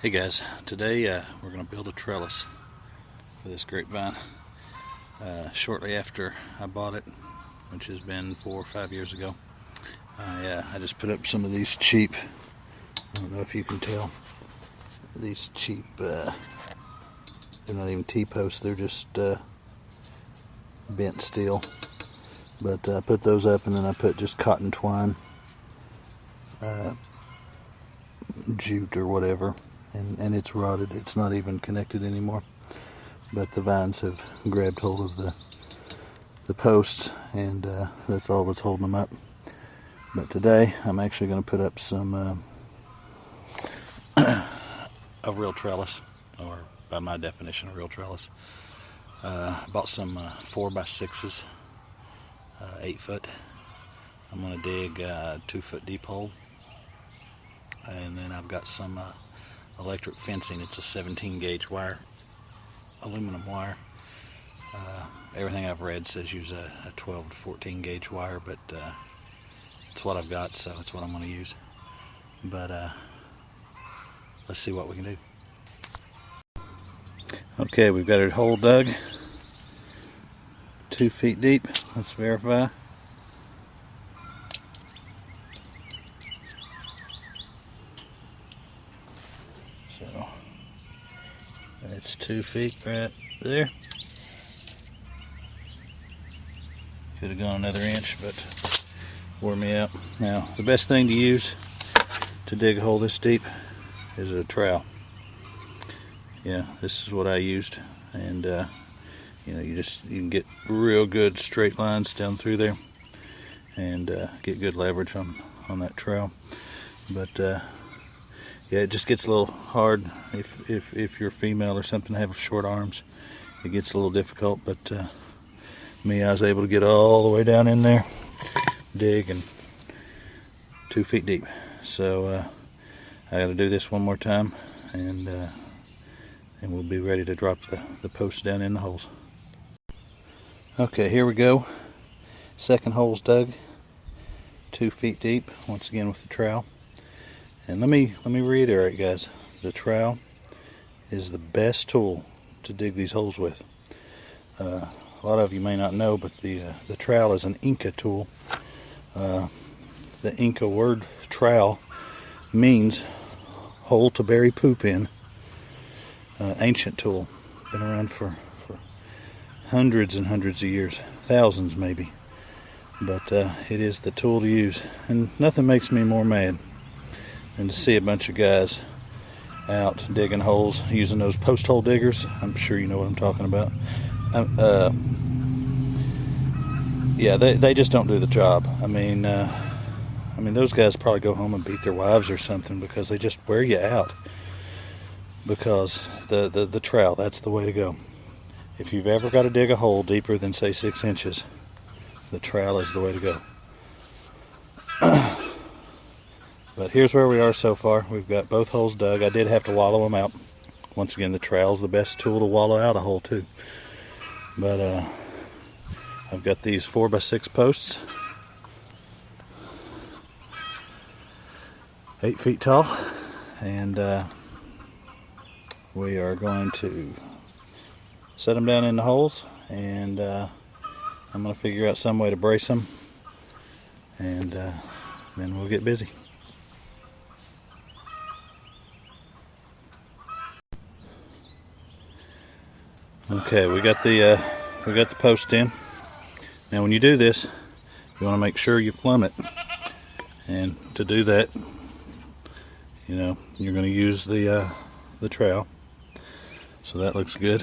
Hey guys, today we're going to build a trellis for this grapevine. Shortly after I bought it, which has been 4 or 5 years ago, I just put up some of these cheap, I don't know if you can tell, these cheap, they're not even T-posts, they're just bent steel. But I put those up, and then I put just cotton twine, jute or whatever, and it's rotted. It's not even connected anymore, but the vines have grabbed hold of the posts, and that's all that's holding them up. But today I'm actually going to put up some a real trellis, or by my definition a real trellis. I bought some 4x6s, 8 foot. I'm going to dig a 2 foot deep hole, and then I've got some electric fencing. It's a 17 gauge wire, aluminum wire. Everything I've read says use a 12 to 14 gauge wire, but it's what I've got, so it's what I'm going to use. But let's see what we can do. Okay, we've got a hole dug 2 feet deep. Let's verify. So it's 2 feet right there. Could have gone another inch, but wore me out. Now, the best thing to use to dig a hole this deep is a trowel. Yeah, this is what I used, and you know, you can get real good straight lines down through there, and get good leverage on that trowel. But yeah, it just gets a little hard if you're female or something, have short arms. It gets a little difficult, but me, I was able to get all the way down in there, dig, and 2 feet deep. So I got to do this one more time, and we'll be ready to drop the posts down in the holes. Okay, here we go. Second hole's dug, 2 feet deep, once again with the trowel. And let me reiterate, guys, the trowel is the best tool to dig these holes with. A lot of you may not know, but the trowel is an Inca tool. The Inca word trowel means hole to bury poop in. Ancient tool, been around for hundreds and hundreds of years, thousands maybe, but it is the tool to use. And nothing makes me more mad than to see a bunch of guys out digging holes using those post hole diggers. I'm sure you know what I'm talking about. Yeah, they just don't do the job. I mean those guys probably go home and beat their wives or something, because they just wear you out. Because the trowel, that's the way to go. If you've ever got to dig a hole deeper than, say, 6 inches, the trowel is the way to go. But here's where we are so far. We've got both holes dug. I did have to wallow them out. Once again, the trowel's the best tool to wallow out a hole too. But I've got these 4x6 posts, 8 feet tall, and we are going to set them down in the holes, and I'm going to figure out some way to brace them, and then we'll get busy. Okay, we got the post in. Now, when you do this, you want to make sure you plumb it, and to do that, you know, you're going to use the trowel. So that looks good.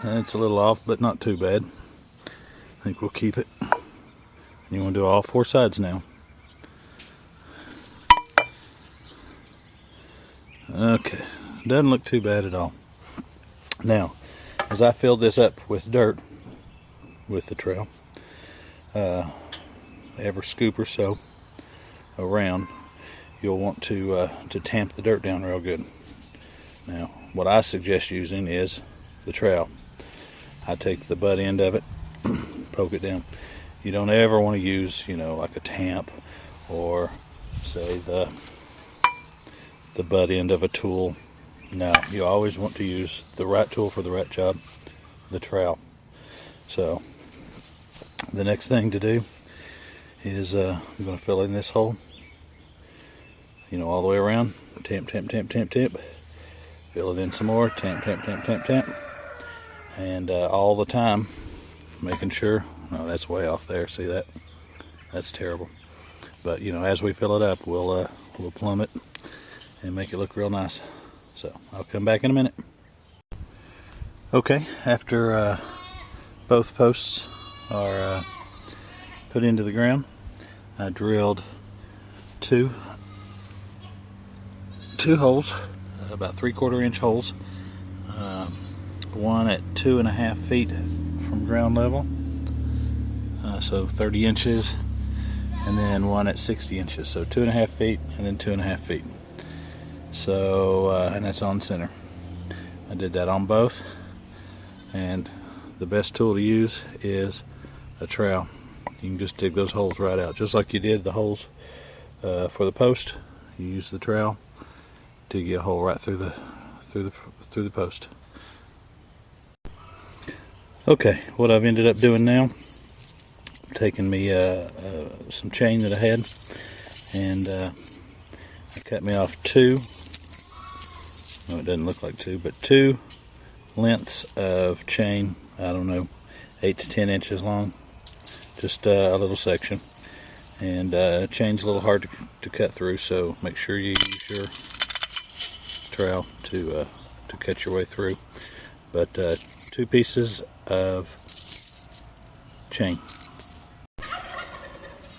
It's a little off, but not too bad. I think we'll keep it. You want to do all 4 sides now. Okay, doesn't look too bad at all. Now, as I filled this up with dirt with the trowel, every scoop or so around, you'll want to tamp the dirt down real good. Now, what I suggest using is the trowel. I take the butt end of it, poke it down. You don't ever want to use, you know, like a tamp, or say the the butt end of a tool. Now, you always want to use the right tool for the right job, the trowel. So, the next thing to do is I'm going to fill in this hole, you know, all the way around. Tamp, tamp, tamp, tamp, tamp. Fill it in some more. Tamp, tamp, tamp, tamp, tamp. And all the time, making sure, oh, that's way off there, see that? That's terrible. But, you know, as we fill it up, we'll plumb it and make it look real nice. So, I'll come back in a minute. Okay, after both posts are put into the ground, I drilled two holes, about 3/4 inch holes, one at 2.5 feet from ground level, so 30 inches, and then one at 60 inches, so 2.5 feet and then 2.5 feet. So, and that's on center. I did that on both, and the best tool to use is a trowel. You can just dig those holes right out, just like you did the holes for the post. You use the trowel, dig you a hole right through the post. Okay, what I've ended up doing now, taking me some chain that I had, and I cut me off two. No, it doesn't look like two, but two lengths of chain. I don't know, 8 to 10 inches long, just a little section. And chain's a little hard to cut through, so make sure you use your trowel to cut your way through. But 2 pieces of chain.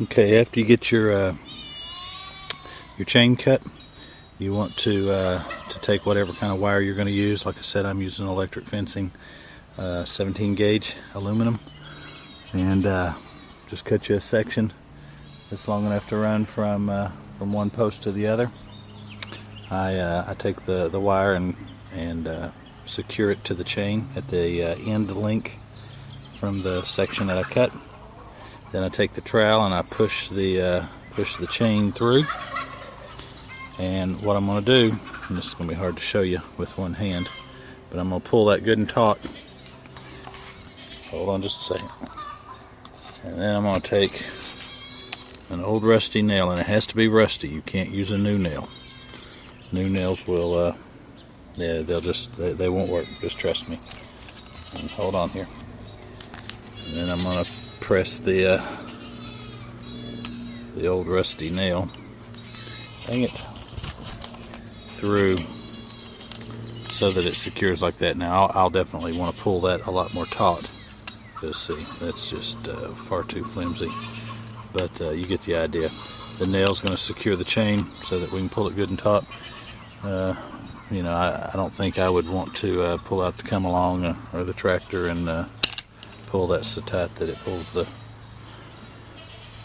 Okay, after you get your chain cut, you want to take whatever kind of wire you're going to use. Like I said, I'm using electric fencing, 17 gauge aluminum, and just cut you a section that's long enough to run from one post to the other. I take the wire and secure it to the chain at the end link from the section that I cut. Then I take the trowel and I push the chain through. And what I'm going to do, and this is going to be hard to show you with one hand, but I'm going to pull that good and taut. Hold on just a second. And then I'm going to take an old rusty nail, and it has to be rusty. You can't use a new nail. New nails will, yeah, they won't work. Just trust me. And hold on here. And then I'm going to press the old rusty nail. Dang it. Through so that it secures like that. Now I'll definitely want to pull that a lot more taut, because see, that's just far too flimsy, but you get the idea. The nail's going to secure the chain so that we can pull it good and taut. You know, I don't think I would want to pull out the come along or the tractor and pull that so tight that it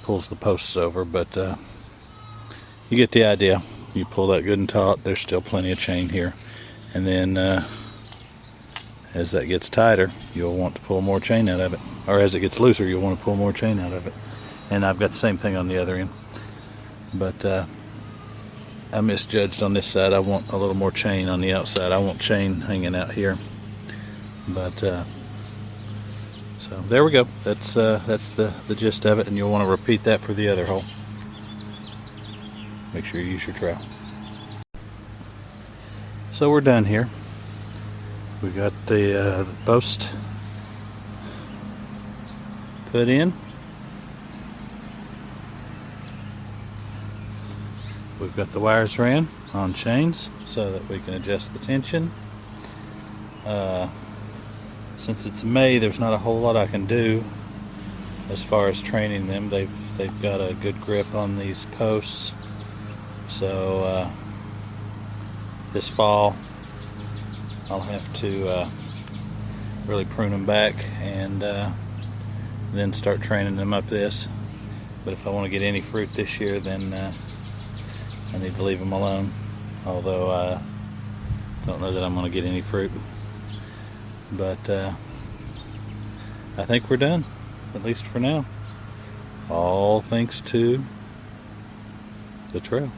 pulls the posts over, but you get the idea. You pull that good and taut. There's still plenty of chain here, and then as that gets tighter, you'll want to pull more chain out of it, or as it gets looser, you'll want to pull more chain out of it. And I've got the same thing on the other end, but I misjudged on this side. I want a little more chain on the outside. I want chain hanging out here, but so there we go. That's the gist of it, and you'll want to repeat that for the other hole. Make sure you use your trowel. So we're done here. We got the post put in. We've got the wires ran on chains so that we can adjust the tension. Since it's May, there's not a whole lot I can do as far as training them. They've got a good grip on these posts. So this fall I'll have to really prune them back and then start training them up this. But if I want to get any fruit this year, then I need to leave them alone. Although I don't know that I'm going to get any fruit. But I think we're done, at least for now. All thanks to the trail.